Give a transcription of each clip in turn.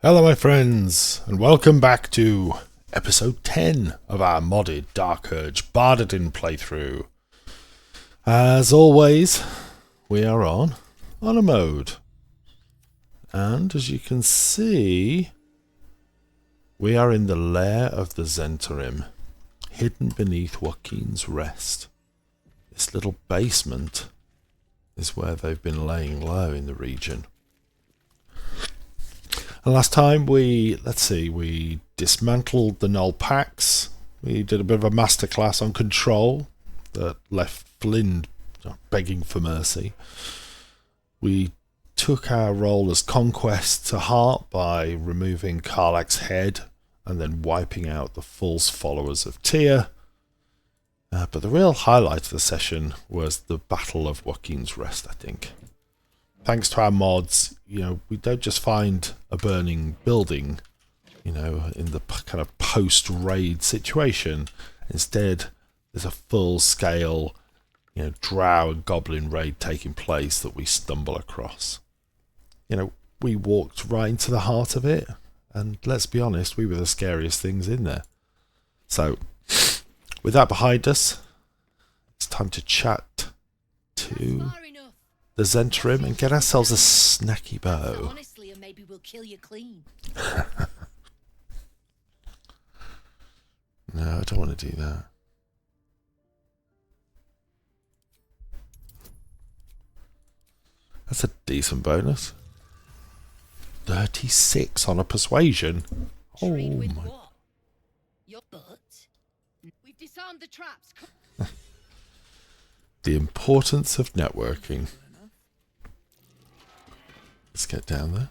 Hello my friends, and welcome back to episode 10 of our modded Dark Urge Bardadin playthrough. As always, we are on a mode. And as you can see, we are in the Lair of the Zhentarim, hidden beneath Waukeen's Rest. This little basement is where they've been laying low in the region. And last time we dismantled the null packs. We did a bit of a masterclass on control that left Flynn begging for mercy. We took our role as conquest to heart by removing Karlach's head and then wiping out the false followers of Tyr. But the real highlight of the session was the Battle of Waukeen's Rest, I think. Thanks to our mods, we don't just find a burning building, in the kind of post-raid situation. Instead, there's a full-scale, drow and goblin raid taking place that we stumble across. We walked right into the heart of it, and let's be honest, we were the scariest things in there. So, with that behind us, it's time to chat to the Zhentarim and get ourselves a snacky bow. Honestly, maybe we'll kill you clean. No, I don't want to do that. That's a decent bonus. 36 on a persuasion. Oh my. What? Your butt? We've disarmed the traps. The importance of networking. Let's get down there.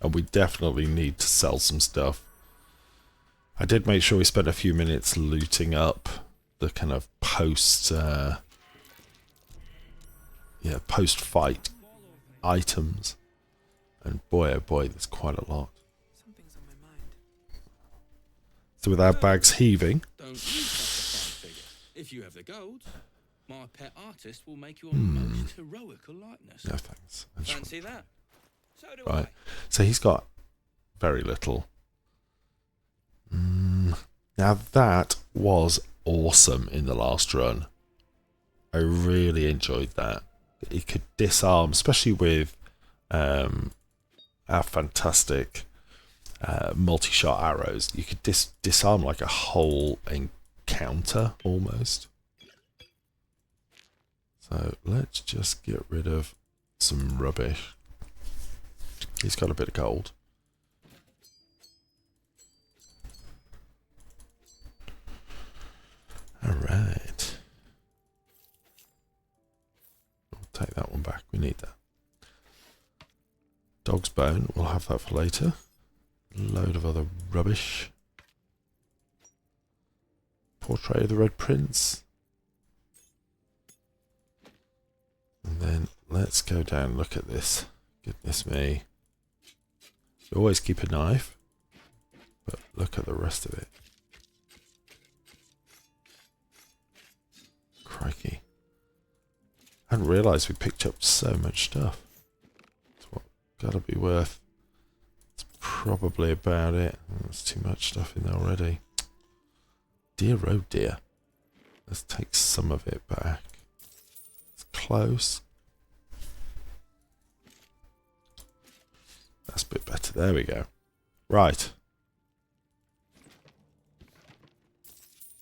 And we definitely need to sell some stuff. I did make sure we spent a few minutes looting up the kind of post-fight items. And boy, oh boy, there's quite a lot. Something's on my mind. So with our bags heaving... Don't you trust the figure. If you have the gold, my pet artist will make you a most heroical likeness. No thanks. Fancy that? So do Right. I. So he's got very little. Now that was awesome in the last run. I really enjoyed that. He could disarm, especially with our fantastic multi-shot arrows. You could disarm like a whole encounter almost. So let's just get rid of some rubbish. He's got a bit of gold. Alright. We'll take that one back. We need that. Dog's bone. We'll have that for later. Load of other rubbish. Portrait of the Red Prince. And then let's go down and look at this. Goodness me. You always keep a knife, but look at the rest of it. Crikey. I hadn't realised we picked up so much stuff. It's what gotta be worth. It's probably about it. There's too much stuff in there already. Dear oh dear. Let's take some of it back. It's close. That's a bit better. There we go. Right.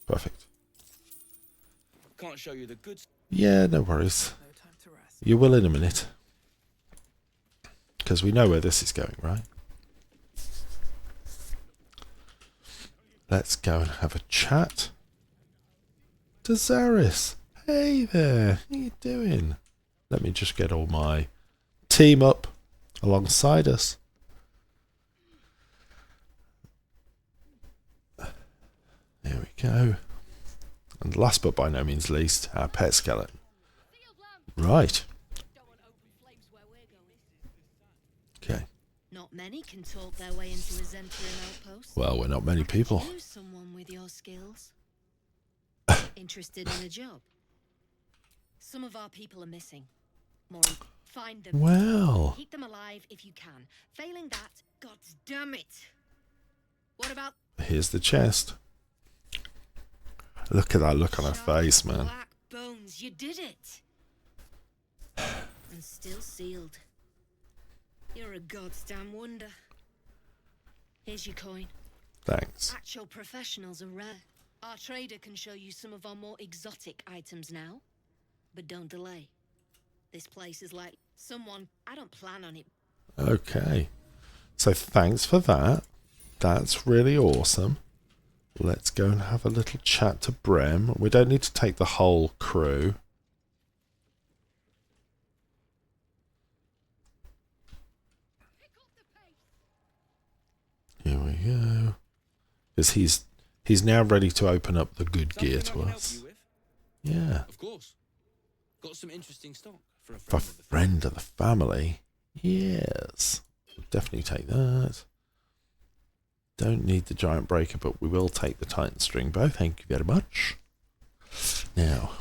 Perfect. Can't show you the good. Yeah, no worries. No time to rest. You will in a minute. Because we know where this is going, right? Let's go and have a chat to Zaris. Hey there. How you doing? Let me just get all my team up alongside us. There we go. And last but by no means least, our pet skeleton. Right. Okay. Not many can talk their way into a Zhentarim outpost. Well, we're not many people. Use someone with your skills. Interested in a job? Some of our people are missing. More, find them. Well. Keep them alive if you can. Failing that, God damn it! What about Here's the chest. Look at that look on her sharp face, man. black bones? You did it, and still sealed. You're a goddamn wonder. Here's your coin. Thanks. Actual professionals are rare. Our trader can show you some of our more exotic items now, but don't delay. This place is like someone. I don't plan on it. Okay. So thanks for that. That's really awesome. Let's go and have a little chat to Brem. We don't need to take the whole crew. Here we go. Because he's now ready to open up the good gear to Something I can us. help you with? Yeah. Of course. Got some interesting stock for a For friend of the family. friend of the family. Yes. We'll definitely take that. Don't need the giant breaker, but we will take the Titanstring Bow. Thank you very much. Now,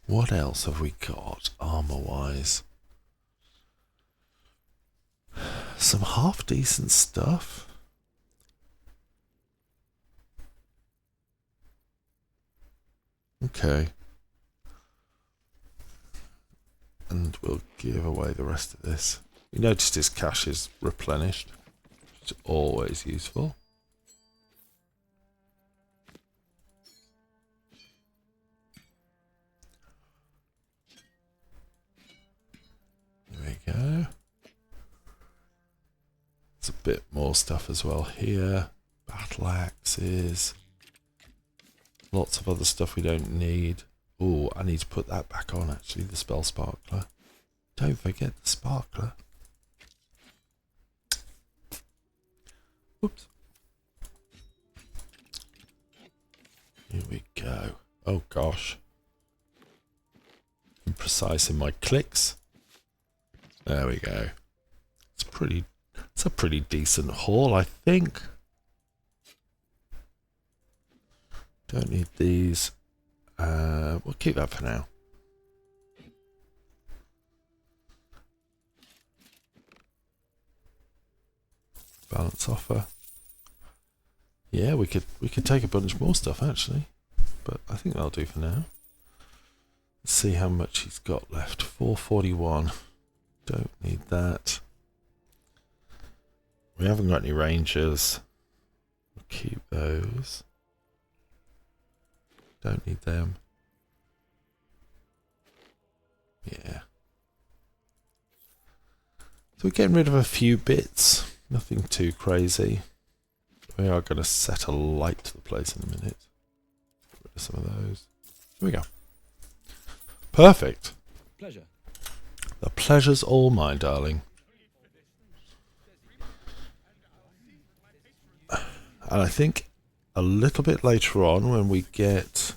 what else have we got armor-wise? Some half-decent stuff. Okay. And we'll give away the rest of this. You noticed his cache is replenished. It's always useful. Here we go. There's a bit more stuff as well here. Battle axes. Lots of other stuff we don't need. Oh, I need to put that back on actually, the spell sparkler. Don't forget the sparkler. Whoops. Here we go. Oh gosh. I'm precise in my clicks. There we go. It's a pretty decent haul, I think. Don't need these. We'll keep that for now. Balance offer. Yeah, we could take a bunch more stuff actually, but I think that'll do for now. Let's see how much he's got left. 441. Don't need that. We haven't got any rangers. We'll keep those. Don't need them. Yeah. So we're getting rid of a few bits. Nothing too crazy. We are going to set a light to the place in a minute. Get rid of some of those. Here we go. Perfect. Pleasure. The pleasure's all mine, darling. And I think a little bit later on, when we get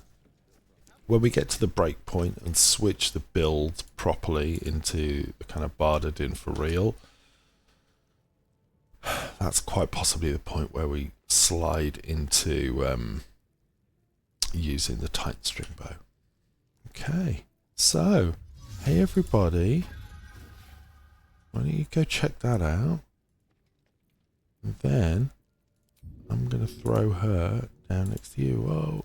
to the break point and switch the build properly into the kind of barded in for real, that's quite possibly the point where we slide into using the Titanstring Bow. Okay, so hey everybody, why don't you go check that out, and then I'm going to throw her down next to you. Whoa.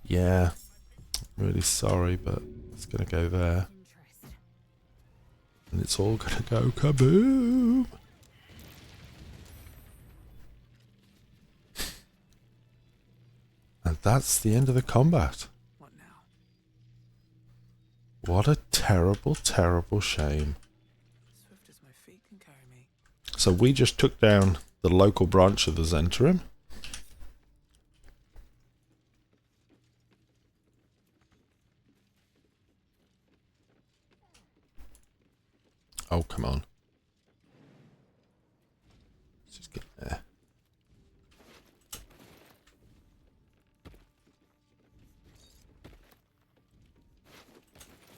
Yeah, I'm really sorry, but it's going to go there. And it's all going to go kaboom. And that's the end of the combat. What now? What a terrible, terrible shame. Swift as my feet can carry me. So we just took down the local branch of the Zhentarim. Oh, come on. Let's just get there.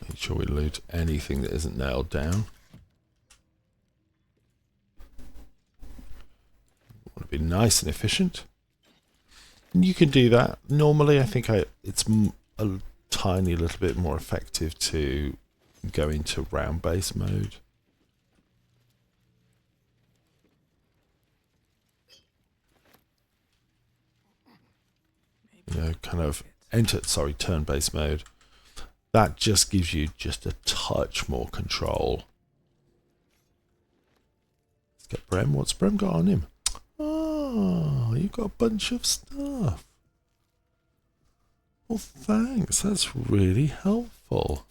Make sure we loot anything that isn't nailed down. Want to be nice and efficient. And you can do that. Normally, I think it's a tiny little bit more effective to go into round base mode. you know, kind of turn-based mode. That just gives you just a touch more control. Let's get Brem. What's Brem got on him? Oh, you've got a bunch of stuff. Well, thanks. That's really helpful.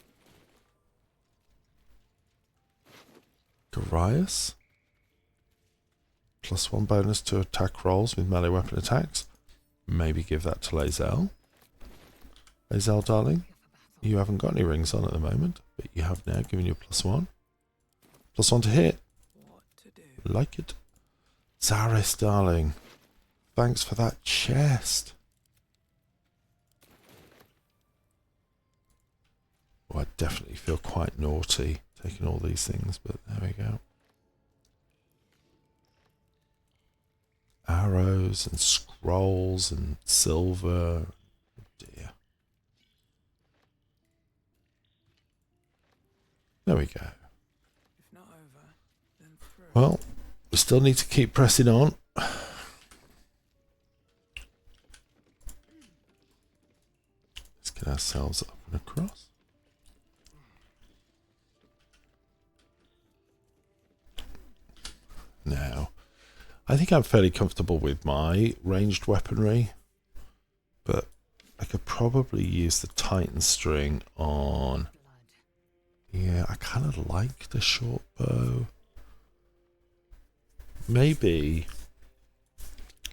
Gorias. +1 bonus to attack rolls with melee weapon attacks. Maybe give that to Lae'zel. Lae'zel, darling, you haven't got any rings on at the moment, but you have now given you +1. +1 to hit. What to do? Like it. Zaris, darling, thanks for that chest. Oh, I definitely feel quite naughty taking all these things, but there we go. Arrows and scrolls and silver. Oh dear. There we go. If not over, then through. Well, we still need to keep pressing on. Let's get ourselves up and across. Now, I think I'm fairly comfortable with my ranged weaponry, but I could probably use the Titanstring on... Yeah, I kind of like the short bow. Maybe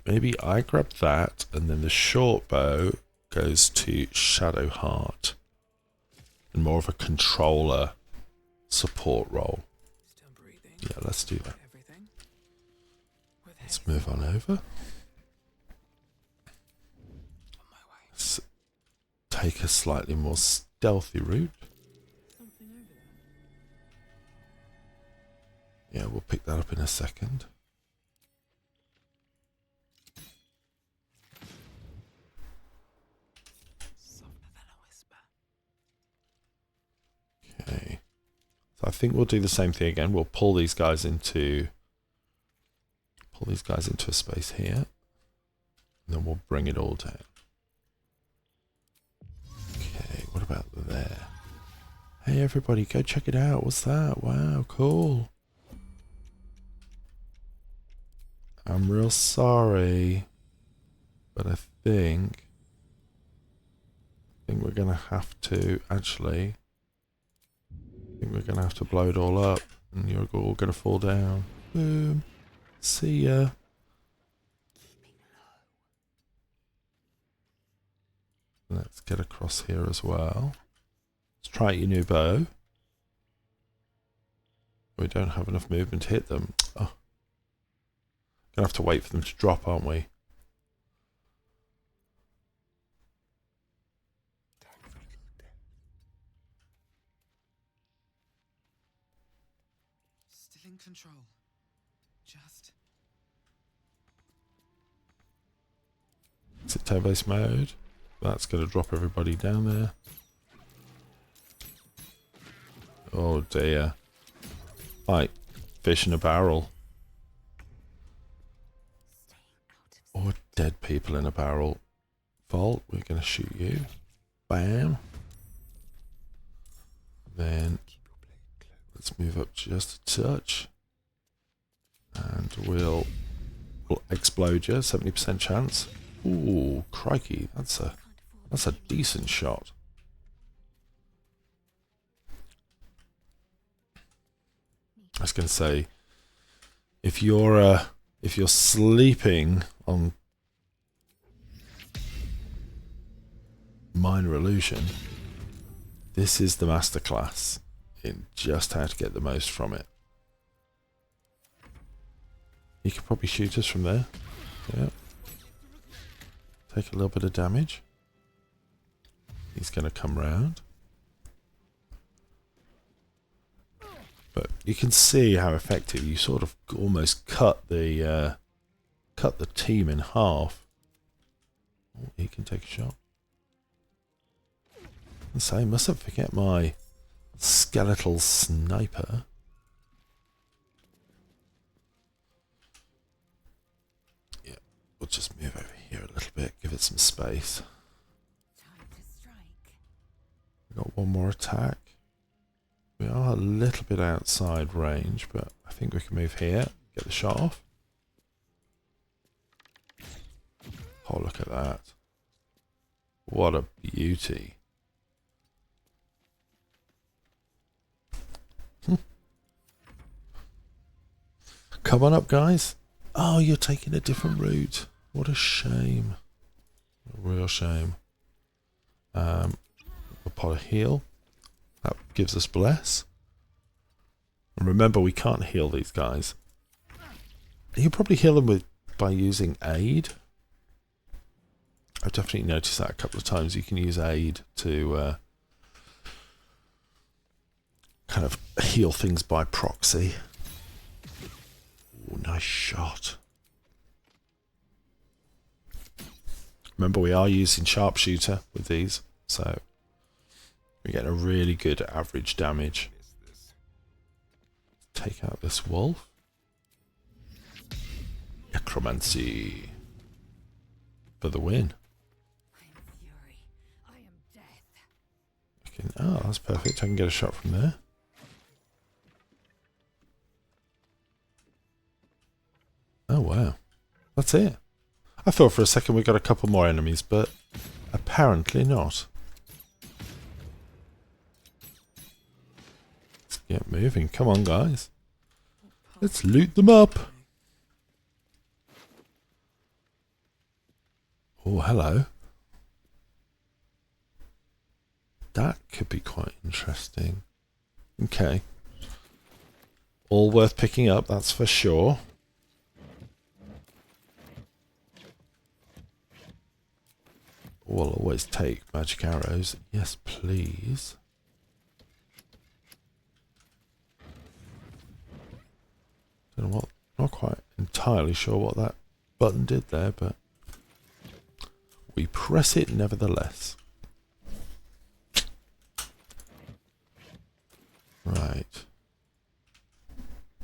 I grab that and then the short bow goes to Shadowheart and more of a controller support role. Still breathing. Yeah, let's do that. Everything. With Let's move on over. on my way. Let's take a slightly more stealthy route. Something over there. Yeah, we'll pick that up in a second. Softer than a whisper. Okay. So I think we'll do the same thing again. We'll pull these guys into a space here. And then we'll bring it all down. Okay, what about there? Hey everybody, go check it out. What's that? Wow, cool. I'm real sorry, but I think we're gonna have to actually. I think we're gonna have to blow it all up, and you're all gonna fall down. Boom. See ya. Let's get across here as well. Let's try out your new bow. We don't have enough movement to hit them. Oh. Gonna have to wait for them to drop, aren't we? Still in control. Just Exit turn-based mode. That's gonna drop everybody down there. Oh dear. Like fish in a barrel. Or dead people in a barrel. Vault, we're going to shoot you. Bam. Then let's move up just a touch. And we'll explode you. 70% chance. Ooh, crikey. That's a decent shot. I was going to say, if you're sleeping on minor illusion, this is the masterclass in just how to get the most from it. You could probably shoot us from there. Yeah. Take a little bit of damage. He's going to come round. But you can see how effective you sort of almost cut the team in half. Oh, he can take a shot. And so I mustn't forget my skeletal sniper. Yeah, we'll just move over here a little bit, give it some space. We got one more attack. We are a little bit outside range, but I think we can move here, get the shot off. Oh, look at that. What a beauty. Come on up, guys. Oh, you're taking a different route. What a shame. A real shame. We'll pot a heal. That gives us bless. And remember, we can't heal these guys. You probably heal them by using aid. I've definitely noticed that a couple of times. You can use aid to kind of heal things by proxy. Ooh, nice shot. Remember, we are using sharpshooter with these, so we're getting a really good average damage. Take out this wolf. Necromancy for the win. I am fury. I am death. Oh, that's perfect. I can get a shot from there. Oh, wow. That's it. I thought for a second we got a couple more enemies, but apparently not. Let's get moving. Come on, guys. Let's loot them up. Oh, hello. That could be quite interesting. Okay. All worth picking up, that's for sure. We'll always take magic arrows. Yes, please. Don't know what. Not quite entirely sure what that button did there, but we press it nevertheless. Right.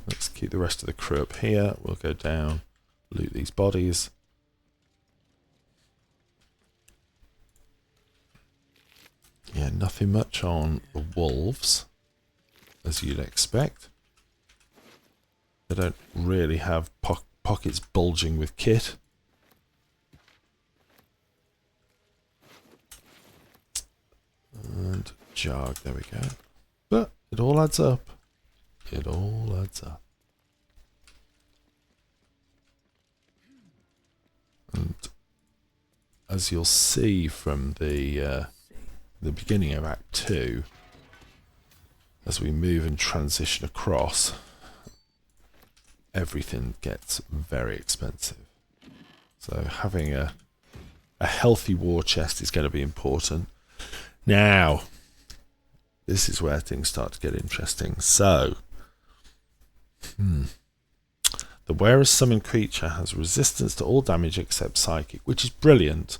Let's keep the rest of the crew up here. We'll go down, loot these bodies. Yeah, nothing much on the wolves, as you'd expect. They don't really have pockets bulging with kit. And jog, there we go. But it all adds up. It all adds up. And as you'll see from the beginning of Act 2, as we move and transition across, everything gets very expensive. So having a healthy war chest is going to be important. Now, this is where things start to get interesting. So, the wearer's summoned creature has resistance to all damage except psychic, which is brilliant.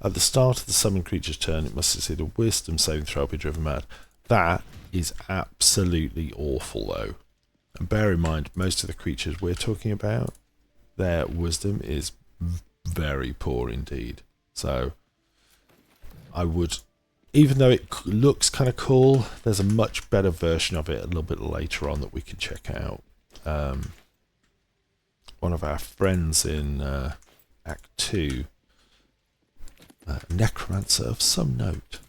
At the start of the summoned creature's turn, it must succeed a wisdom saving throw or be driven mad. That is absolutely awful, though. And bear in mind, most of the creatures we're talking about, their wisdom is very poor indeed. So, I would, even though it looks kind of cool, there's a much better version of it a little bit later on that we can check out. One of our friends in Act 2, a necromancer of some note,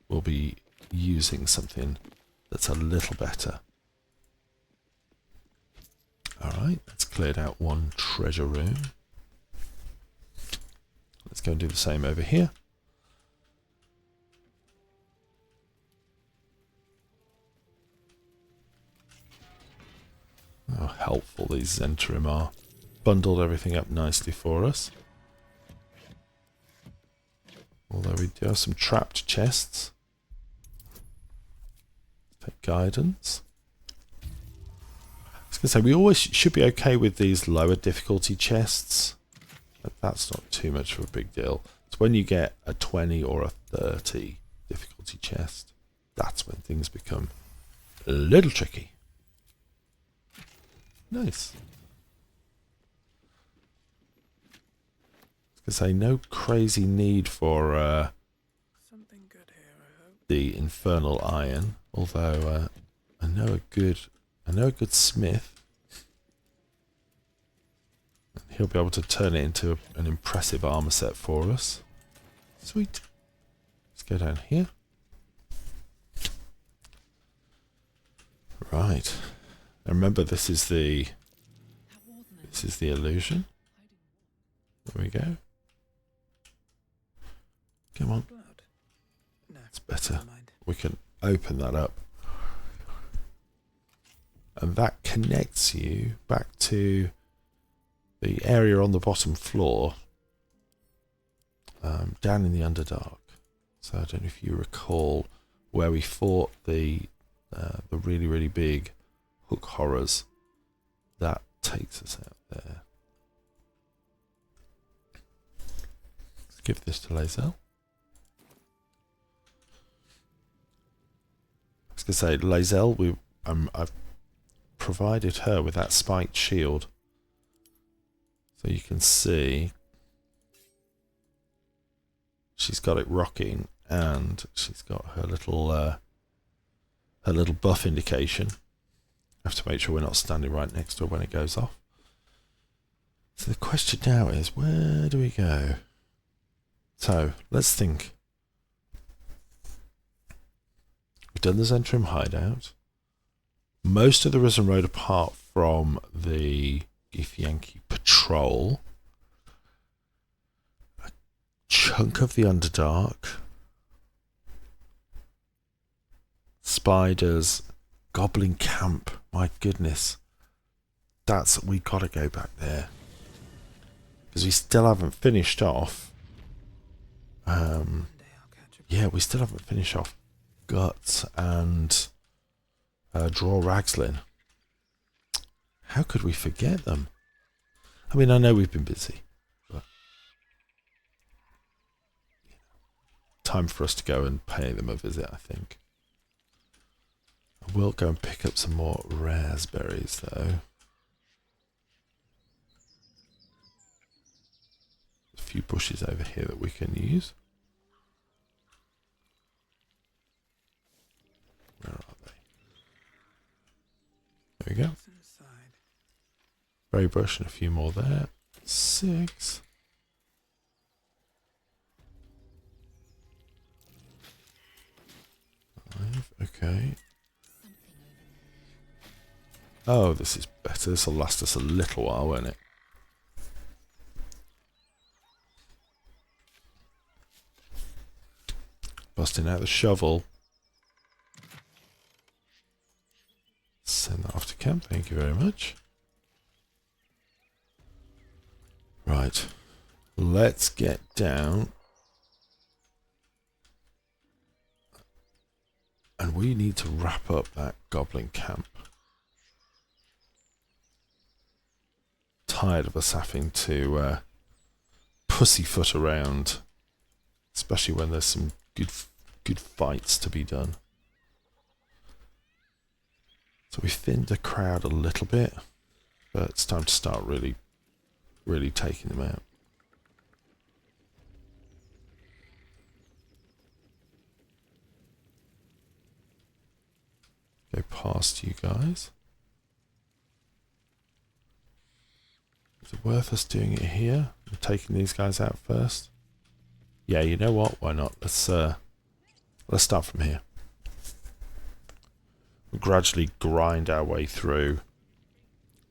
will be using something that's a little better. Alright, that's cleared out one treasure room. Let's go and do the same over here. How helpful these Zhentarim are. Bundled everything up nicely for us. Although we do have some trapped chests. Take guidance. I was going to say, we always should be okay with these lower difficulty chests. But that's not too much of a big deal. It's when you get a 20 or a 30 difficulty chest, that's when things become a little tricky. Nice. I was going to say, no crazy need for Something good here, I hope. the infernal iron, although I know a good smith. He'll be able to turn it into an impressive armor set for us. Sweet. Let's go down here. Right. Now remember, this is the illusion. There we go. Come on. It's better. We can open that up. And that connects you back to the area on the bottom floor, down in the Underdark. So I don't know if you recall where we fought the really, really big hook horrors. That takes us out there. Let's give this to Lae'zel. I was going to say, Lae'zel, I've provided her with that spiked shield. So you can see she's got it rocking, and she's got her little buff indication. I have to make sure we're not standing right next to her when it goes off. So the question now is, where do we go? So let's think. We've done the Zhentarim hideout. Most of the Risen Road, apart from the Githyanki patrol. A chunk of the Underdark. Spiders. Goblin camp. My goodness. We gotta go back there. Because we still haven't finished off. Yeah, we still haven't finished off Guts and Dror Ragzlin. How could we forget them? I mean, I know we've been busy, but time for us to go and pay them a visit, I think. I will go and pick up some more raspberries, though. A few bushes over here that we can use. Where are they? There we go. Berry bush and a few more there. 6. Okay. Oh, this is better. This will last us a little while, won't it? Busting out the shovel. Send that off to camp. Thank you very much. Right. Let's get down. And we need to wrap up that goblin camp. Tired of us having to pussyfoot around, especially when there's some good fights to be done. So we thinned the crowd a little bit, but it's time to start really taking them out. Go past you guys. Is it worth us doing it here? And taking these guys out first? Yeah, you know what? Why not? Let's start from here. We'll gradually grind our way through,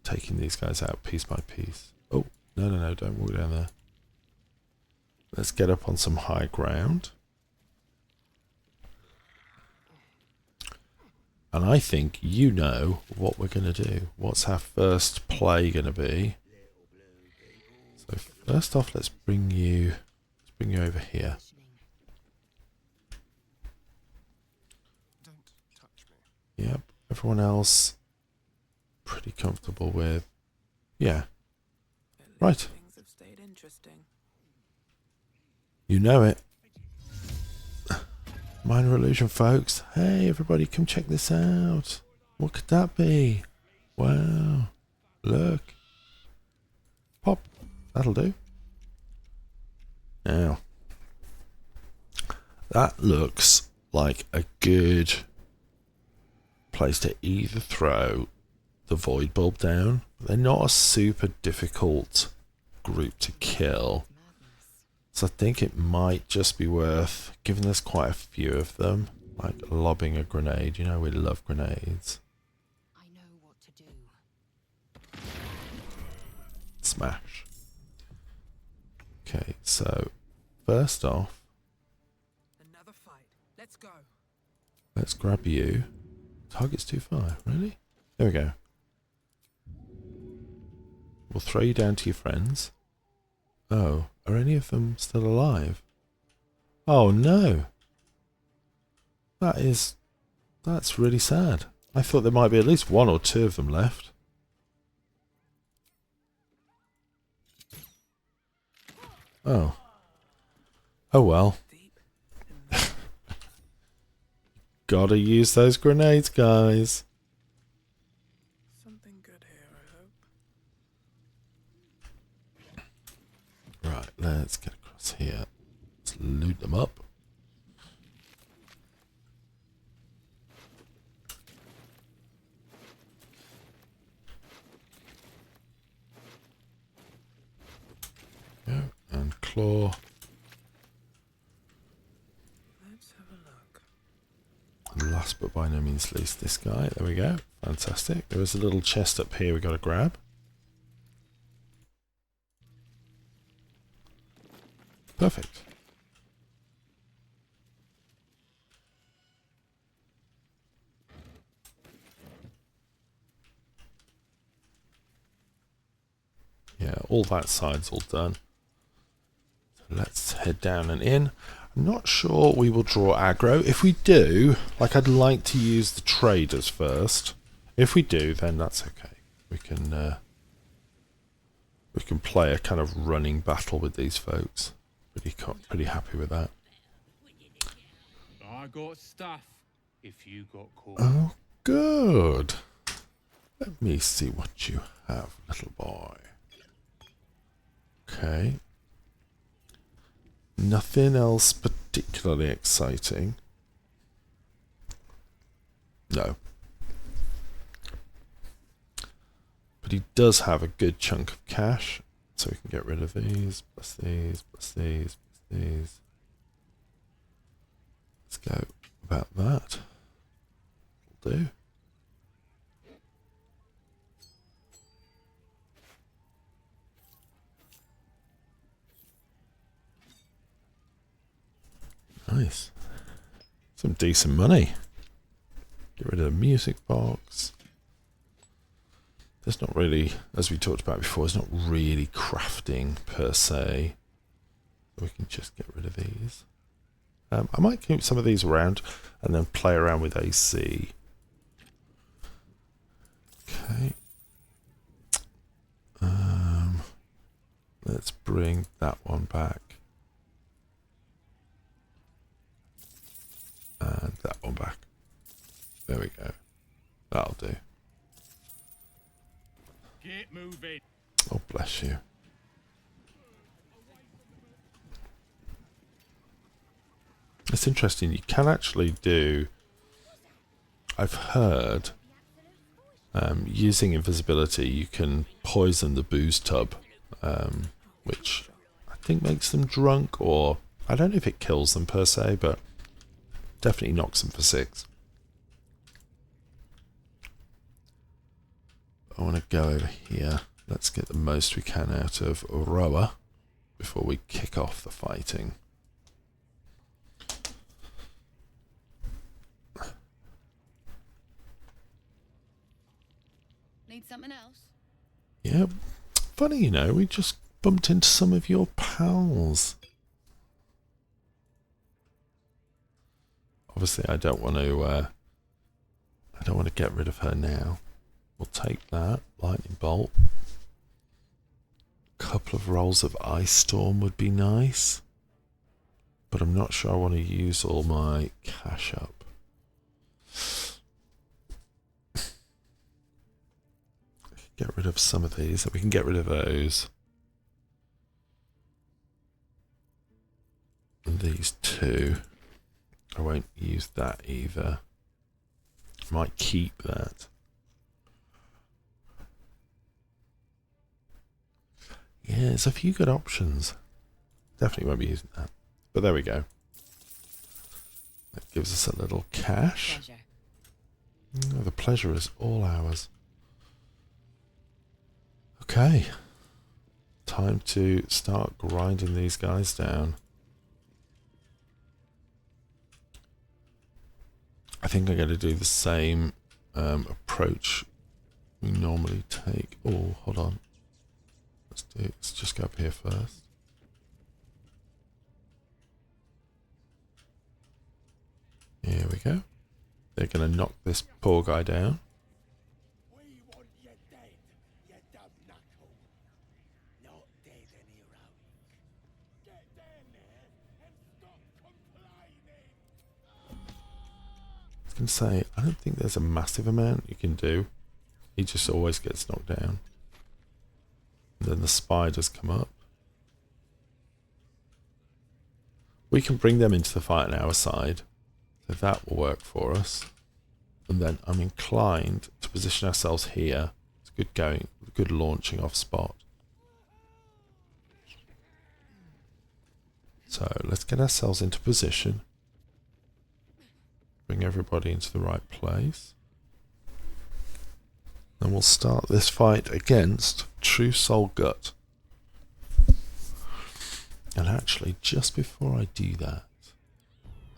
taking these guys out piece by piece. Oh, no, don't walk down there. Let's get up on some high ground. And I think you know what we're going to do. What's our first play going to be? So first off, let's bring you over here. Don't touch me. Yep. Everyone else pretty comfortable with. Yeah. Right. Things have stayed interesting. You know it. Minor illusion, folks. Hey, everybody, come check this out. What could that be? Wow. Look. Pop. That'll do. Now, that looks like a good place to either throw the void bulb down. They're not a super difficult group to kill, so I think it might just be worth, given there's quite a few of them, like lobbing a grenade. You know we love grenades. I know what to do. Smash. Okay, so first off, Another fight. Let's go. let's grab you. Target's too far, really? There we go. We'll throw you down to your friends. Oh, are any of them still alive? Oh no! That's really sad. I thought there might be at least one or two of them left. Oh. Oh well. Gotta use those grenades, guys. Something good here, I hope. Right, let's get across here. Let's loot them up. Go, and claw. Let's have a look. And last but by no means least, this guy. There we go. Fantastic. There is a little chest up here we got to grab. Perfect. Yeah, all that side's all done. So let's head down and in. I'm not sure we will draw aggro. If we do, like, I'd like to use the traders first. If we do, then that's okay. We can play a kind of running battle with these folks. Pretty happy with that. I got stuff if you got caught. Oh, good. Let me see what you have, little boy. Okay. Nothing else particularly exciting. No. But he does have a good chunk of cash, so we can get rid of these, plus these, plus these, plus these. Let's go about that. Will do. Nice. Some decent money. Get rid of the music box. There's not really, as we talked about before, it's not really crafting per se. We can just get rid of these. I might keep some of these around and then play around with AC. Okay. Let's bring that one back. And that one back. There we go. That'll do. Get moving. Oh, bless you. It's interesting. You can actually do... I've heard... using invisibility, you can poison the booze tub. Which I think makes them drunk, or... I don't know if it kills them per se, but... definitely knocks them for 6. I want to go over here. Let's get the most we can out of Roa before we kick off the fighting. Need something else? Yep. Funny, you know, we just bumped into some of your pals. Obviously, I don't want to get rid of her now. We'll take that lightning bolt. A couple of rolls of ice storm would be nice, but I'm not sure I want to use all my cash up. Get rid of some of these. We can get rid of those. And these two. I won't use that either. Might keep that. Yeah, there's a few good options. Definitely won't be using that. But there we go. That gives us a little cash. Pleasure. Oh, the pleasure is all ours. Okay. Time to start grinding these guys down. I think I'm going to do the same approach we normally take. Oh, hold on. Let's just go up here first. Here we go. They're going to knock this poor guy down. We want you dead, you dumb knuckle. Not dead and heroic. Get down there and stop complaining. I was going to say, I don't think there's a massive amount you can do. He just always gets knocked down. And then the spiders come up. We can bring them into the fight on our side. So that will work for us. And then I'm inclined to position ourselves here. It's good going, good launching off spot. So let's get ourselves into position. Bring everybody into the right place. Then we'll start this fight against True Soul Gut. And actually, just before I do that,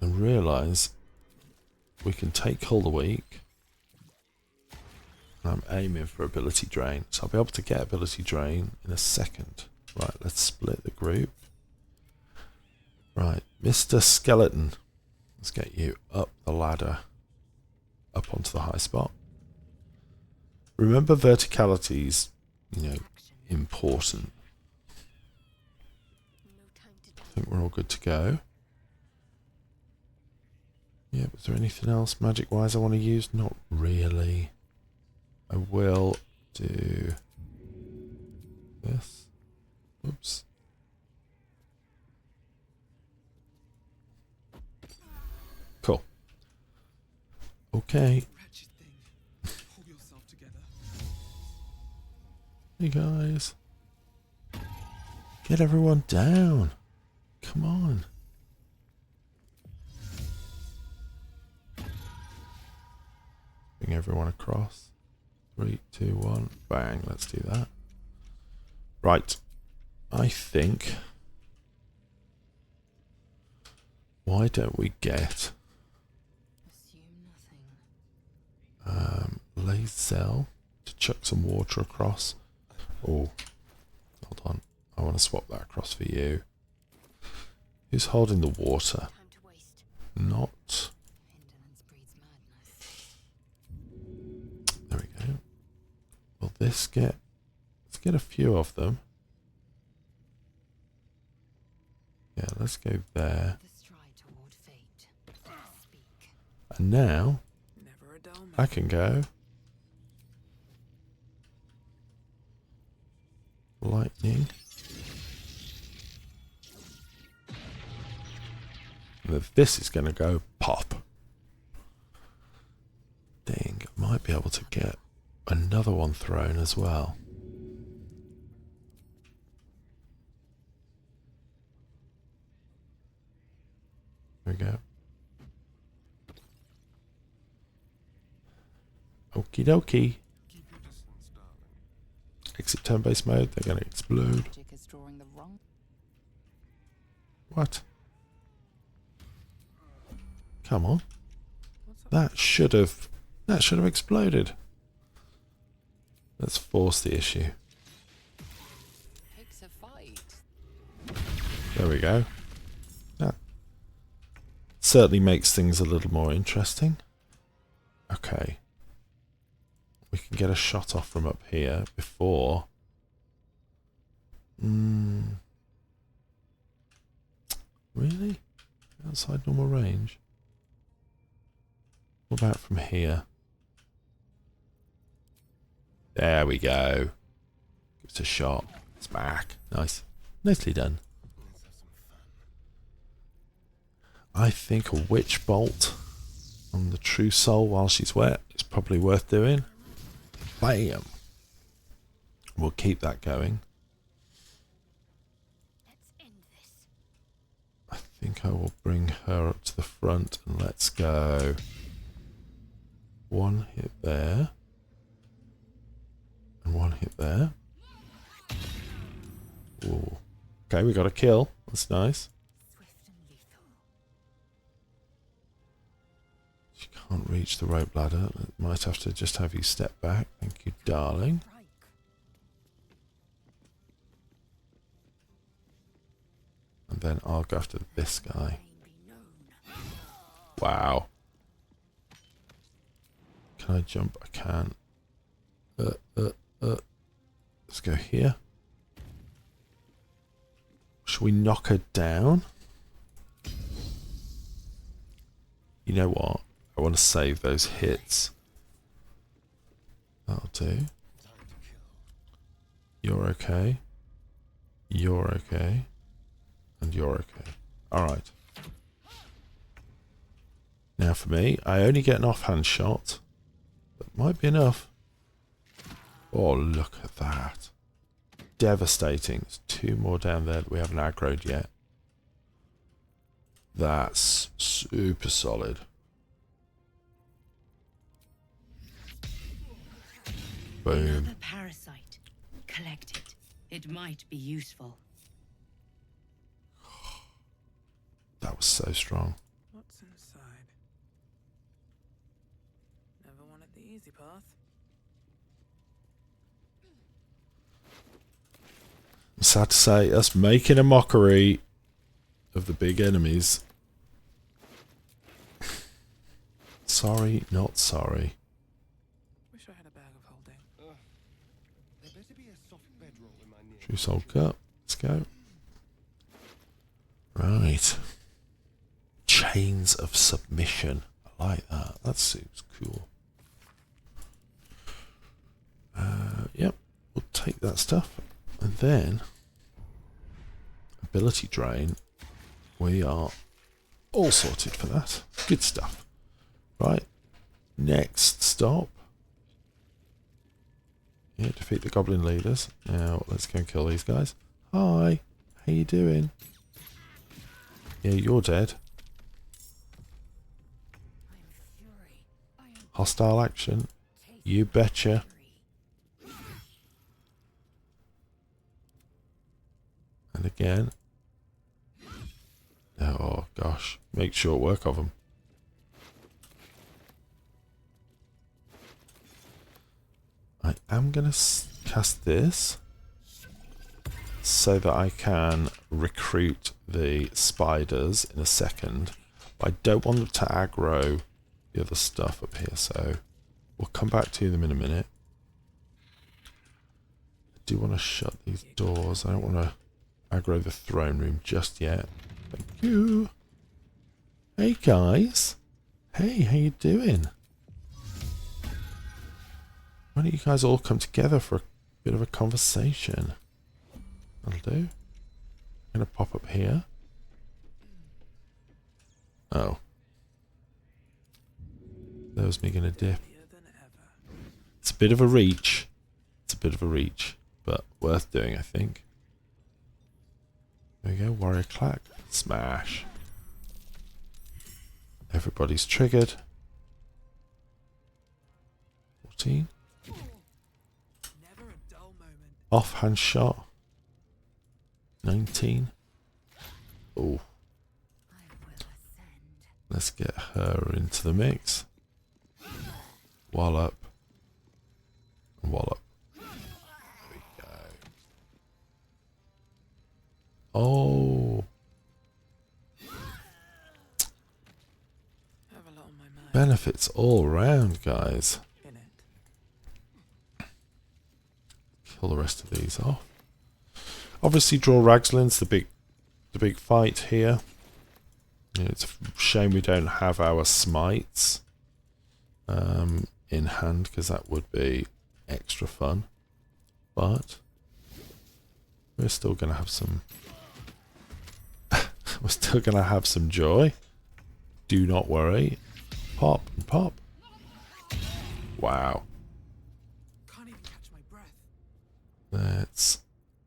and realise we can take Hull the Weak. I'm aiming for ability drain, so I'll be able to get ability drain in a second. Right, let's split the group. Right, Mr. Skeleton, let's get you up the ladder, up onto the high spot. Remember, verticality's, important. I think we're all good to go. Yeah, was there anything else magic-wise I want to use? Not really. I will do this. Oops. Cool. Okay. Wretched thing. Pull yourself together. Hey guys. Get everyone down. Come on. Bring everyone across. 3, 2, 1. Bang. Let's do that. Right. I think... Why don't we get... Lazel to chuck some water across. Oh. Hold on. I want to swap that across for you. Who's holding the water? Not... There we go. Will this get... Let's get a few of them. Yeah, let's go there. And now, Never a dull moment. I can go. Lightning. And this is going to go pop. Think I might be able to get another one thrown as well. There we go. Okie dokie. Exit turn-based mode, they're going to explode. What? Come on. That should have exploded. Let's force the issue. There we go. That certainly makes things a little more interesting. Okay. We can get a shot off from up here before. Really? Outside normal range? What about from here? There we go. Give it a shot. Smack. Nice. Nicely done. I think a witch bolt on the true soul while she's wet is probably worth doing. Bam! We'll keep that going. Let's end this. I think I will bring her up to the front and let's go. One hit there. And one hit there. Ooh. Okay, we got a kill. That's nice. Swift and lethal. She can't reach the rope ladder. Might have to just have you step back. Thank you, darling. Strike. And then I'll go after this guy. Pain be known. Wow. Can I jump? I can. Let's go here. Should we knock her down? You know what? I want to save those hits. That'll do. You're okay. You're okay. And you're okay. Alright. Now for me, I only get an offhand shot. That might be enough. Oh, look at that. Devastating. There's two more down there that we haven't aggroed yet. That's super solid. Boom. Another parasite. Collect it. It might be useful. That was so strong. What's inside? Never wanted the easy path. I'm sad to say, us making a mockery of the big enemies. Sorry, not sorry. Wish I had a bag of holding. There better be a soft bedroll in my near. True soul cup. Let's go. Right. Chains of submission. I like that. That seems cool. Yep. We'll take that stuff. And then ability drain. We are all sorted for that. Good stuff. Right. Next stop. Yeah, defeat the goblin leaders. Now let's go and kill these guys. Hi. How you doing? Yeah, you're dead. I am fury. I am Hostile action. taste You betcha. fury. And again. Oh gosh. Make short work of them. I am going to cast this so that I can recruit the spiders in a second. But I don't want them to aggro the other stuff up here, so we'll come back to them in a minute. I do want to shut these doors. I don't want to aggro the throne room just yet. Thank you. Hey guys. Hey, how you doing? Why don't you guys all come together for a bit of a conversation? That'll do. I'm going to pop up here. Oh. That was me going to dip. Happier than ever. It's a bit of a reach. It's a bit of a reach, but worth doing, I think. There we go. Warrior clack. Smash. Everybody's triggered. 14. Never a dull moment. Offhand shot. 19. Oh, I will ascend. let's get her into the mix. Wallop. Wallop. There we go. Oh. Have a lot on my mind. Benefits all round, guys. In it. Kill the rest of these off. Obviously, Dror Ragzlin's the big fight here. You know, it's a shame we don't have our smites in hand, because that would be extra fun. But we're still going to have some. We're still going to have some joy. Do not worry. Pop and pop. Wow. Can't even catch my breath. Let's,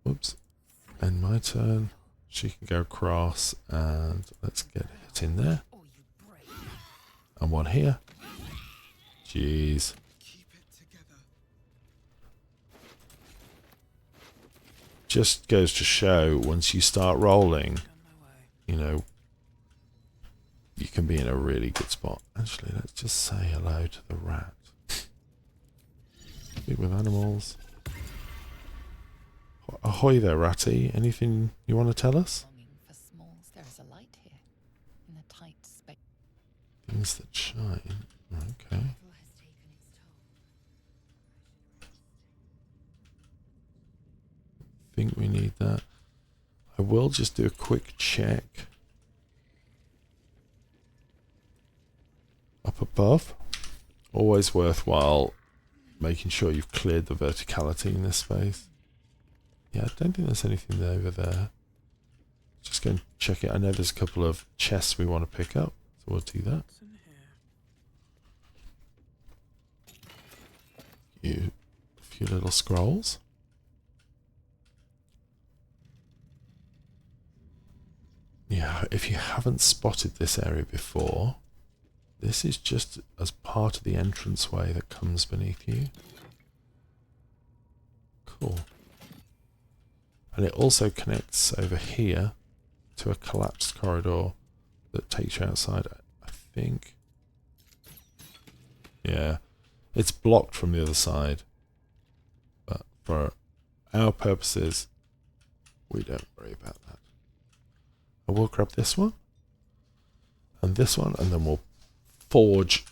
whoops, end my turn. She can go across, and let's get a hit in there. Or you break. And one here. Jeez. Keep it together. Just goes to show, once you start rolling, On my way. you know, you can be in a really good spot. Actually, let's just say hello to the rat. Speak with animals. Ahoy there, Ratty. Anything you want to tell us? Longing for smalls. There is a light here. In the tight space. Things that shine. Okay. Evil has taken its toll. Think we need that. I will just do a quick check. Up above. Always worthwhile making sure you've cleared the verticality in this space. Yeah, I don't think there's anything over there. Just go and check it. I know there's a couple of chests we want to pick up, so we'll do that. What's in here? A few little scrolls. Yeah, if you haven't spotted this area before, this is just as part of the entranceway that comes beneath you. Cool. And it also connects over here to a collapsed corridor that takes you outside, I think. Yeah, it's blocked from the other side. But for our purposes, we don't worry about that. I will grab this one. And this one, and then we'll forge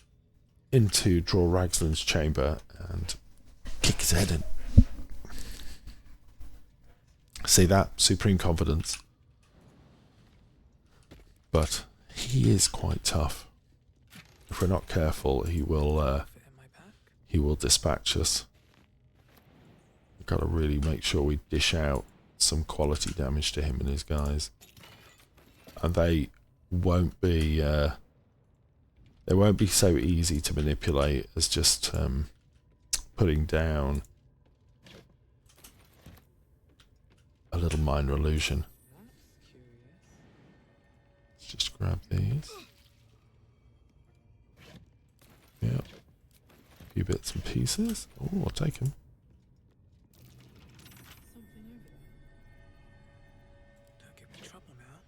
into Dror Ragzlin's chamber and kick his head in. See that? Supreme confidence. But he is quite tough. If we're not careful, he will Fit in my pack? he will dispatch us. We've got to really make sure we dish out some quality damage to him and his guys. And they won't be so easy to manipulate as just putting down a little minor illusion. That's curious. Let's just grab these. Yep. A few bits and pieces. Oh, I'll take them. Something over there. Don't get me in trouble now.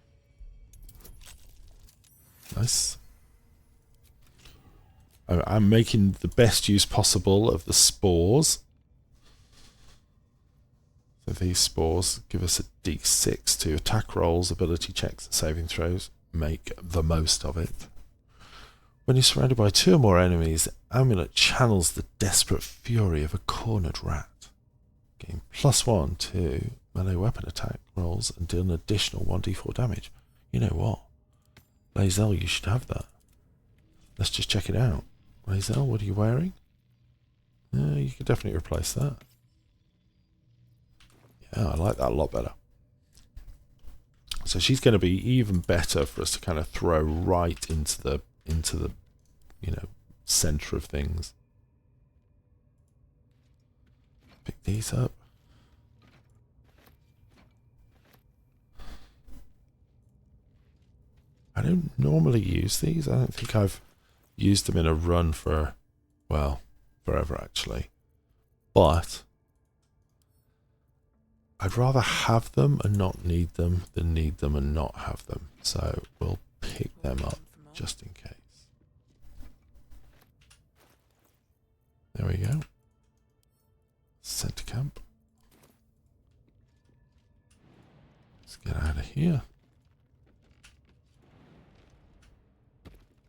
Nice. I'm making the best use possible of the spores. So these spores give us a d6 to attack rolls, ability checks, and saving throws. Make the most of it. When you're surrounded by two or more enemies, the amulet channels the desperate fury of a cornered rat. Gain +1 to melee weapon attack rolls and deal an additional 1d4 damage. You know what? Lazel, you should have that. Let's just check it out. Lazel, what are you wearing? You could definitely replace that. Yeah, I like that a lot better. So she's going to be even better for us to kind of throw right into the center of things. Pick these up. I don't normally use these. I don't think I've used them in a run for, well, forever actually. But I'd rather have them and not need them than need them and not have them. So we'll pick them up just in case. There we go. Center camp. Let's get out of here.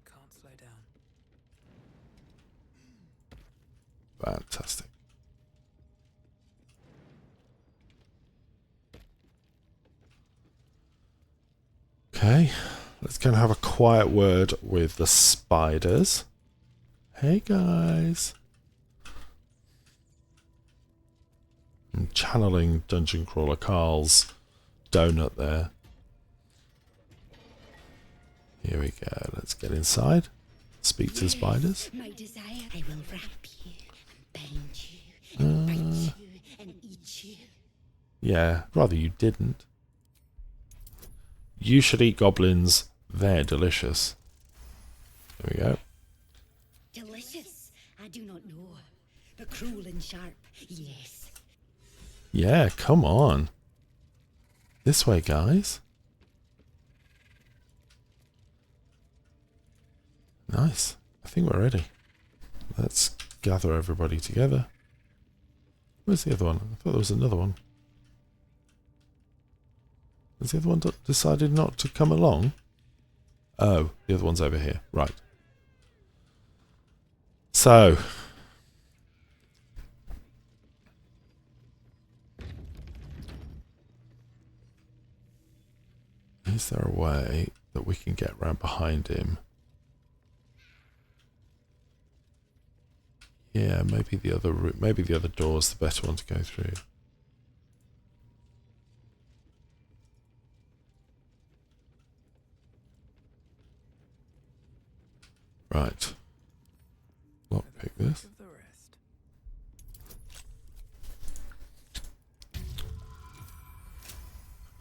Can't slow down. Fantastic. Okay, let's go and have a quiet word with the spiders. Hey guys. I'm channeling Dungeon Crawler Carl's donut there. Here we go. Let's get inside. Speak to the spiders. My desire, I will wrap you, and bind you, and bite you, and eat you. Yeah, rather you didn't. You should eat goblins. They're delicious. There we go. Delicious, I do not know, but cruel and sharp, yes. Yeah, come on. This way, guys. Nice. I think we're ready. Let's gather everybody together. Where's the other one? I thought there was another one. Has the other one decided not to come along? Oh, the other one's over here. Right. So. Is there a way that we can get round behind him? Yeah, maybe the other route, maybe the other door's the better one to go through. Right. Lockpick this. Of the rest.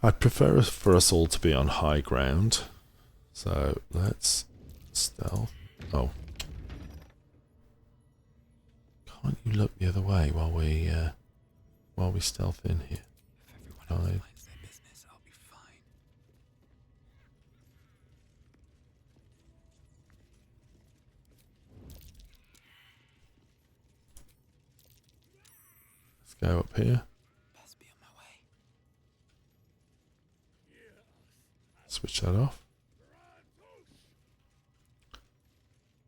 I'd prefer for us all to be on high ground. So let's stealth. Oh. Can't you look the other way while we stealth in here? If everyone else minds their business, I'll be fine. Let's go up here. Best be on my way. Switch that off.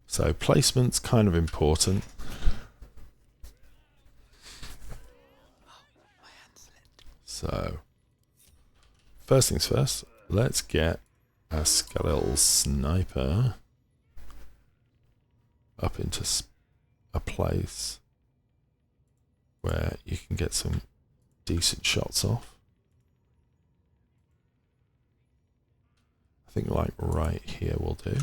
So placement's kind of important. My hand slipped. So first things first, let's get a skeletal sniper up into a place where you can get some decent shots off. I think like right here will do.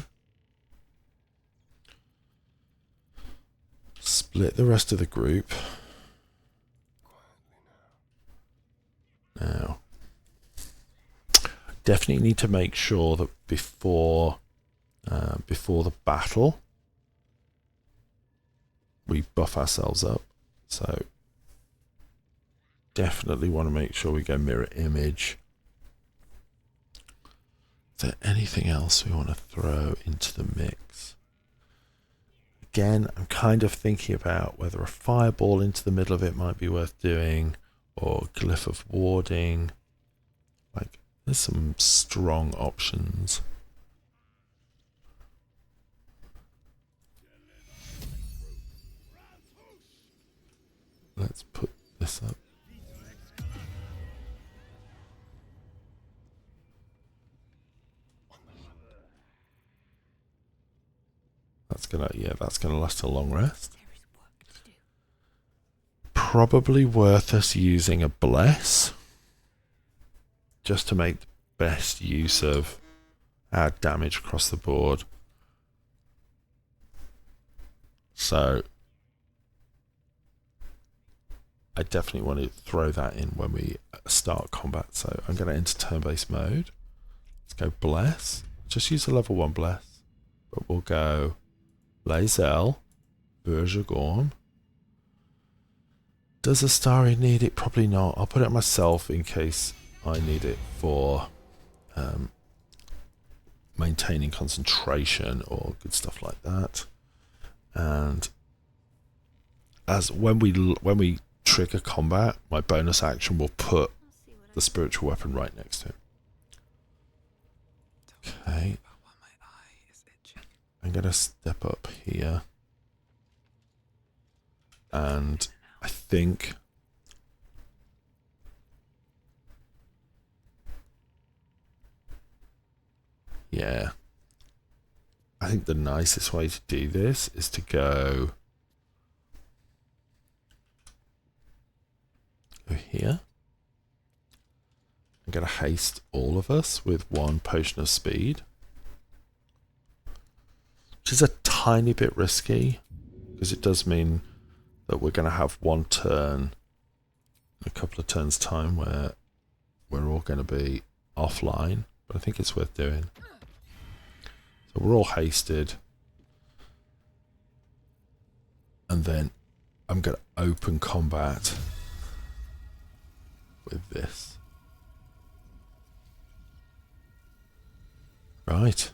Split the rest of the group. Now, definitely need to make sure that before the battle, we buff ourselves up. So, definitely want to make sure we go mirror image. Is there anything else we want to throw into the mix? Again, I'm kind of thinking about whether a fireball into the middle of it might be worth doing, or glyph of warding. Like, there's some strong options. Let's put this up. That's gonna last a long rest. There is work to do. Probably worth us using a bless, just to make the best use of our damage across the board. So I definitely want to throw that in when we start combat. So I'm going to enter turn-based mode. Let's go bless. Just use a level 1 bless, but we'll go Lazel, Burjagorn. Does Astari need it? Probably not. I'll put it myself in case I need it for maintaining concentration or good stuff like that. And as when we trigger combat, my bonus action will put the spiritual weapon right next to him. Okay. I'm going to step up here. And I think I think the nicest way to do this is to go here. I'm going to haste all of us with 1 potion of speed. which is a tiny bit risky, because it does mean that we're going to have one turn, a couple of turns time, where we're all going to be offline, but I think it's worth doing. So we're all hasted, and then I'm going to open combat with this. Right.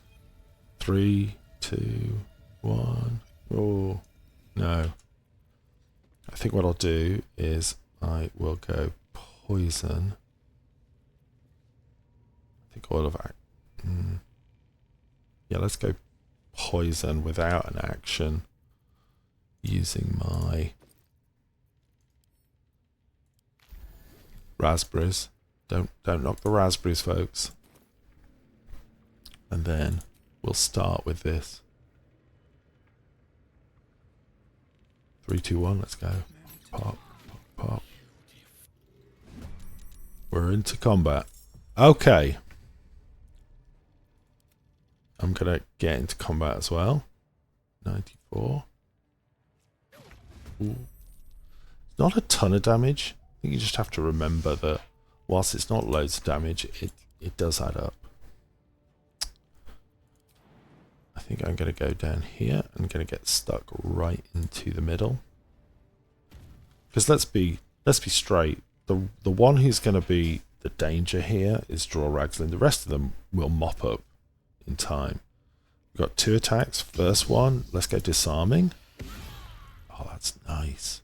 3, 2, 1. Oh, no. I think what I'll do is I will go poison. I think all of that. Yeah, let's go poison without an action, using my raspberries. Don't knock the raspberries, folks. And then we'll start with this. 3, 2, 1, let's go. Pop, pop, pop. We're into combat. Okay. I'm going to get into combat as well. 94. Ooh. Not a ton of damage. I think you just have to remember that whilst it's not loads of damage, it does add up. I think I'm going to go down here. I'm going to get stuck right into the middle. Because let's be straight. The one who's going to be the danger here is Dror Ragzlin. The rest of them will mop up in time. We've got 2 attacks. First one, let's go disarming. Oh, that's nice.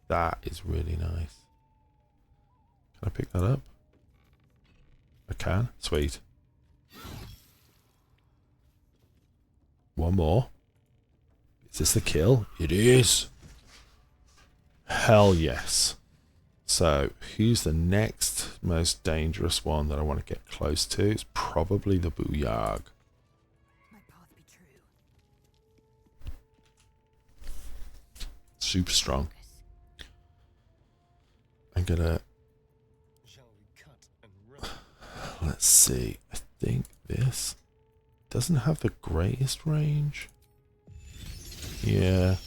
That is really nice. Can I pick that up? I can. Sweet. One more. Is this the kill? It is. Hell yes. So, who's the next most dangerous one that I want to get close to? It's probably the Booyag. My path be true. Super strong. I'm gonna... Let's see. I think this doesn't have the greatest range. Yeah.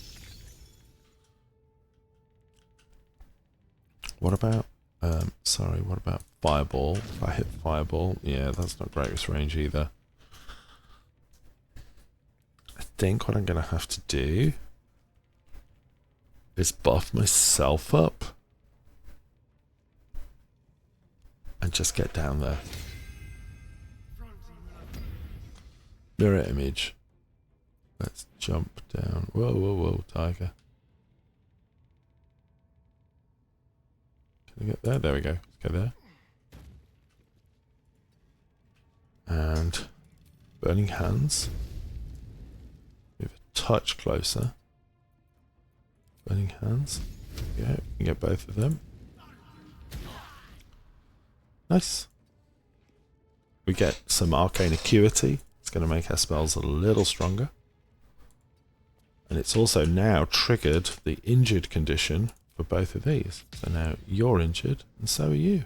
What about, what about Fireball? If I hit Fireball, yeah, that's not greatest range either. I think what I'm going to have to do is buff myself up and just get down there. Mirror image. Let's jump down. Whoa, whoa, whoa, tiger. Can I get there? There we go. Let's go there. And burning hands. Move a touch closer. Burning hands. Yeah, we can get both of them. Nice. We get some arcane acuity. It's going to make our spells a little stronger. And it's also now triggered the injured condition for both of these. So now you're injured, and so are you.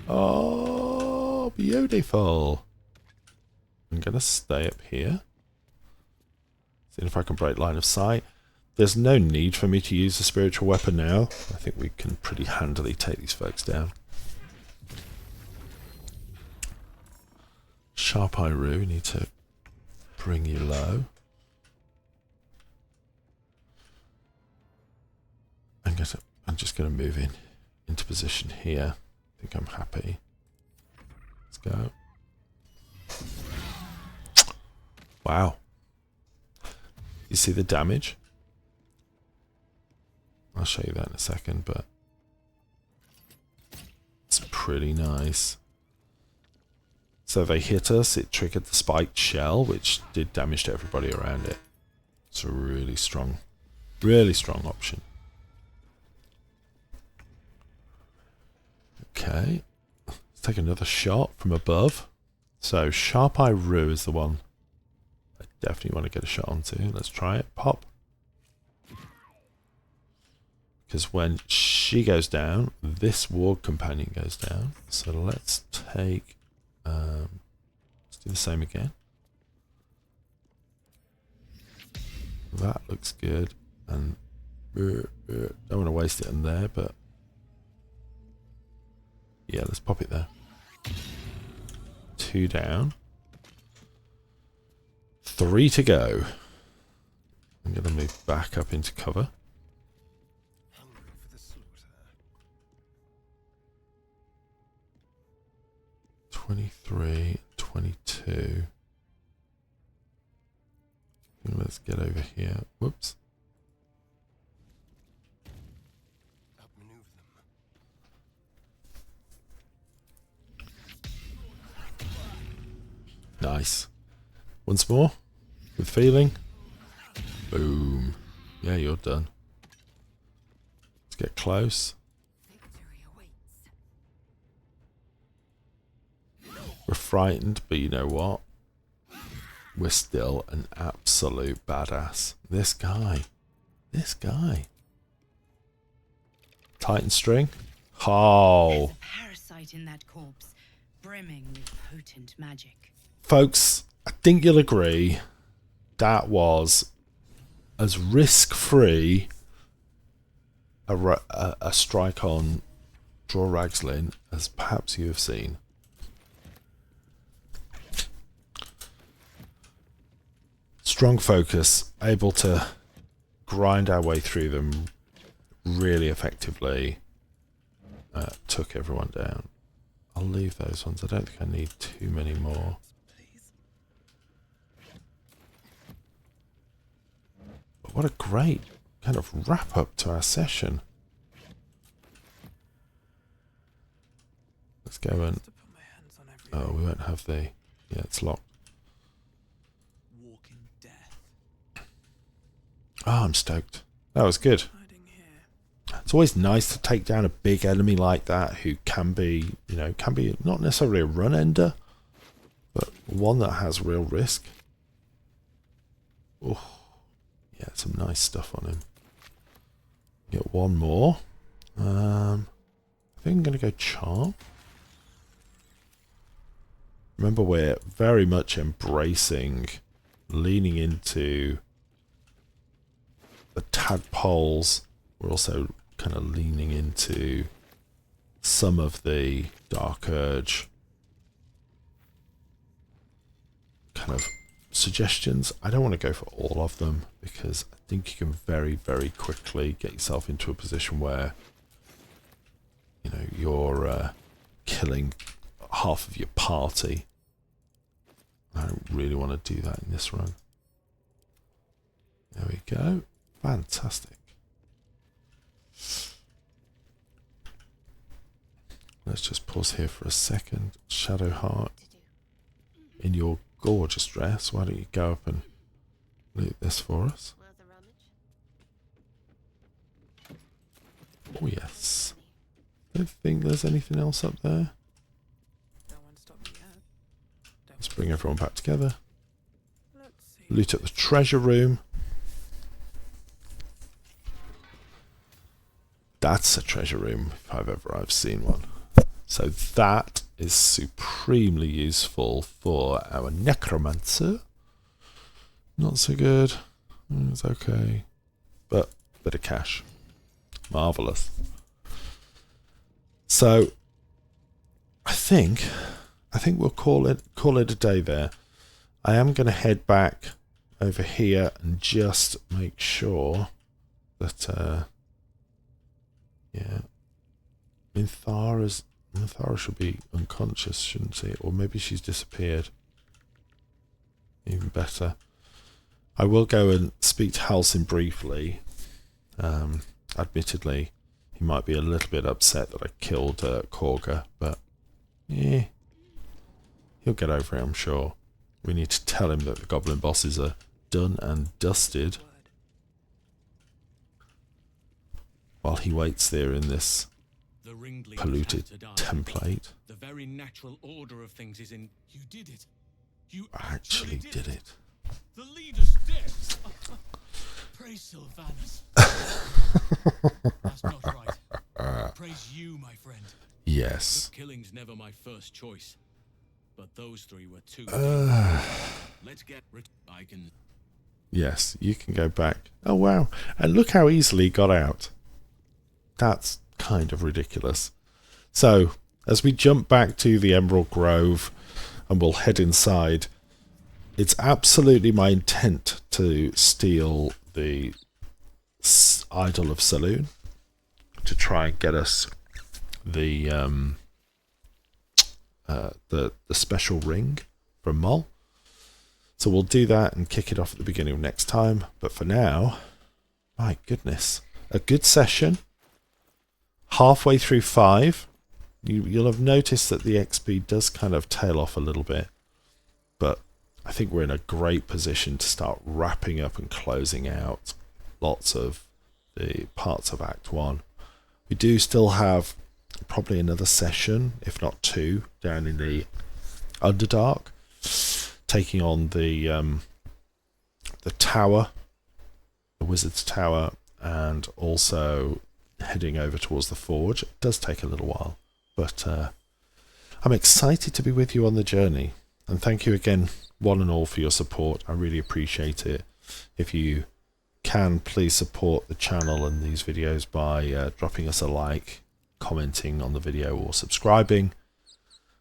Oh, beautiful. I'm going to stay up here. See if I can break line of sight. There's no need for me to use a spiritual weapon now. I think we can pretty handily take these folks down. Sharp Eye Roo, need to bring you low. I'm just going to move into position here. I think I'm happy. Let's go. Wow. You see the damage? I'll show you that in a second, but it's pretty nice. So they hit us, it triggered the spiked shell, which did damage to everybody around it. It's a really strong option. Okay, let's take another shot from above. So Sharp Eye Roo is the one I definitely want to get a shot onto. Let's try it. Pop. Because when she goes down, this Warg Companion goes down. So let's take... let's do the same again. That looks good. And don't want to waste it in there, but yeah, let's pop it there. 2 down. 3 to go. I'm going to move back up into cover. Hungry for the slaughter. 23, 22. Let's get over here. Whoops. Outmaneuver them. Nice. Once more. With feeling. Boom. Yeah, you're done. Let's get close. Victory awaits. We're frightened, but you know what? We're still an absolute badass. This guy. Titanstring. Oh. There's a parasite in that corpse, brimming with potent magic. Folks, I think you'll agree that was as risk-free a strike on Dror Ragzlin as perhaps you have seen. Strong focus, able to grind our way through them really effectively. Took everyone down. I'll leave those ones. I don't think I need too many more. But what a great kind of wrap up to our session. Let's go and... To put my hands on everything. Oh, we won't have the... Yeah, it's locked. Walking death. Oh, I'm stoked. That was good. Hiding here. It's always nice to take down a big enemy like that who can be, can be not necessarily a run ender, but one that has real risk. Oh, yeah, some nice stuff on him. Get one more. I think I'm going to go charm. Remember, we're very much embracing, leaning into the tadpoles. We're also kind of leaning into some of the Dark Urge kind of suggestions. I don't want to go for all of them because I think you can very, very quickly get yourself into a position where you're killing half of your party. I don't really want to do that in this run. There we go. Fantastic. Let's just pause here for a second. Shadowheart, in your gorgeous dress, why don't you go up and loot this for us? Oh yes. Don't think there's anything else up there. No one stopped me yet. Let's bring everyone back together. Let's see. Loot at the treasure room. That's a treasure room if I've seen one. So that is supremely useful for our necromancer. Not so good. It's okay. But bit of cash. Marvellous. So I think we'll call it a day there. I am going to head back over here and just make sure that yeah, Minthara should be unconscious, shouldn't she? Or maybe she's disappeared. Even better. I will go and speak to Halsin briefly. Admittedly, he might be a little bit upset that I killed Korga, but yeah, he'll get over it, I'm sure. We need to tell him that the goblin bosses are done and dusted while he waits there in this The ringleaders polluted had to die. template. The very natural order of things is in. You did it. You I actually did it. The leader's dead. Praise Silvanus. That's not right. Praise you, my friend. Yes. Killing's never my first choice, but those three were too. Let's get. I can. Yes, you can go back. Oh, wow. And look how easily he got out. That's kind of ridiculous. So, as we jump back to the Emerald Grove and we'll head inside, it's absolutely my intent to steal the Idol of Silvanus to try and get us the special ring from Mol. So we'll do that and kick it off at the beginning of next time. But for now, my goodness, a good session. Halfway through 5. You'll have noticed that the XP does kind of tail off a little bit. But I think we're in a great position to start wrapping up and closing out lots of the parts of Act 1. We do still have probably another session, if not 2, down in the Underdark, taking on the tower, the Wizard's Tower, and also heading over towards the Forge. It does take a little while, but I'm excited to be with you on the journey. And thank you again, one and all, for your support. I really appreciate it. If you can, please support the channel and these videos by dropping us a like, commenting on the video, or subscribing.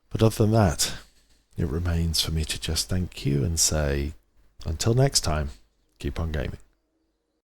But other than that, it remains for me to just thank you and say, until next time, keep on gaming.